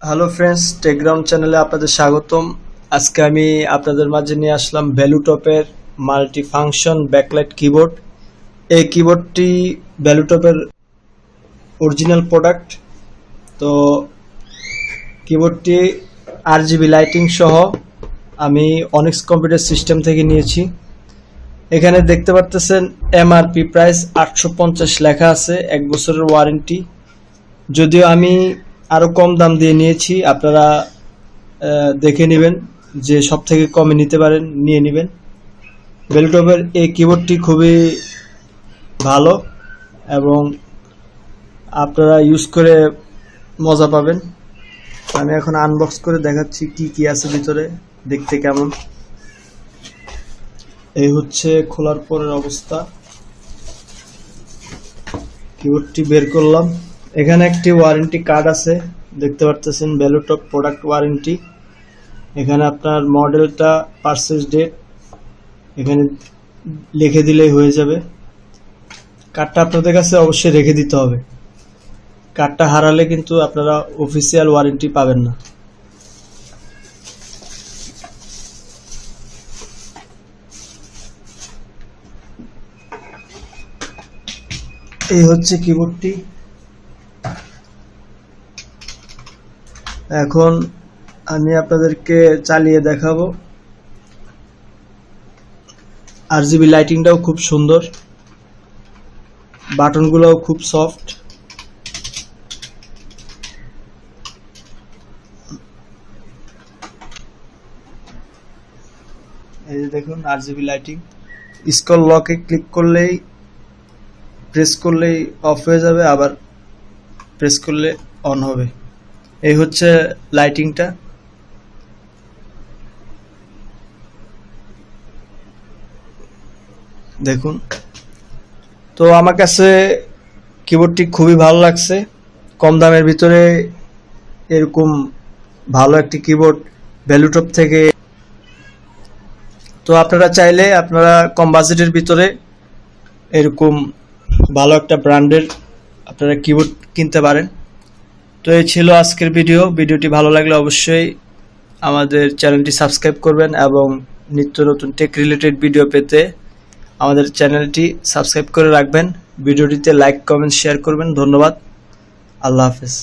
Hello friends, টেকগ্রাউন্ড চ্যানেলে আপনাদের স্বাগতম। আজকে আমি আপনাদের মাঝে নিয়ে আসলাম ভ্যালুটপের মাল্টি ফাংশন ব্যাকলাইট কিবোর্ড। এই কিবোর্ডটি ভ্যালুটপের অরিজিনাল প্রোডাক্ট। তো কিবোর্ডটি RGB লাইটিং সহ আমি অনিক্স কম্পিউটার সিস্টেম থেকে নিয়েছি। এখানে দেখতে পারতেছেন MRP প্রাইস 850 লেখা আছে, 1 বছরের ওয়ারেন্টি। যদিও আমি আরও কম দাম দিয়ে নিয়েছি, আপনারা দেখে নেবেন, যে সব থেকে কমে নিতে পারেন নিয়ে নেবেন। ভ্যালুটপের এই কিবোর্ডটি খুবই ভালো এবং আপনারা ইউজ করে মজা পাবেন। আমি এখন আনবক্স করে দেখাচ্ছি কি কি আছে ভিতরে, দেখতে কেমন। এই হচ্ছে খোলার পরের অবস্থা। কিবোর্ডটি বের করলাম। এখানে একটি ওয়ারেন্টি কার্ড আছে, দেখতে পারতেছেন, ভ্যালুটপ প্রোডাক্ট ওয়ারেন্টি। এখানে আপনার মডেলটা, পারচেজ ডেট এখানে লিখে দিলেই হয়ে যাবে। কার্ডটা আপনাদের কাছে অবশ্যই রেখে দিতে হবে। কার্ডটা হারালে কিন্তু আপনারা অফিসিয়াল ওয়ারেন্টি পাবেন না। এই হচ্ছে কিবোর্ডটি। এখন আমি আপনাদেরকে চালিয়ে দেখাবো। RGB লাইটিংটাও খুব সুন্দর, বাটনগুলোও খুব সফট। এই যে দেখুন RGB লাইটিং। স্ক্রল লকে ক্লিক করলেই, প্রেস করলেই অফ হয়ে যাবে, আবার প্রেস করলে অন হবে। এই হচ্ছে লাইটিংটা। দেখুন, তো আমার কাছে কিবোর্ডটি খুবই ভালো লাগছে। কম দামের ভিতরে এরকম ভালো একটি কিবোর্ড ভ্যালুটপ থেকে। তো আপনারা চাইলে আপনারা কম বাজেটের ভিতরে এরকম ভালো একটা ব্র্যান্ডের আপনারা কিবোর্ড কিনতে পারেন। তো এই ছিল আজকের ভিডিওটি ভালো লাগলে অবশ্যই আমাদের চ্যানেলটি সাবস্ক্রাইব করবেন এবং নিত্য নতুন টেক রিলেটেড ভিডিও পেতে আমাদের চ্যানেলটি সাবস্ক্রাইব করে রাখবেন। ভিডিওটিতে লাইক, কমেন্ট, শেয়ার করবেন। ধন্যবাদ। আল্লাহ হাফেজ।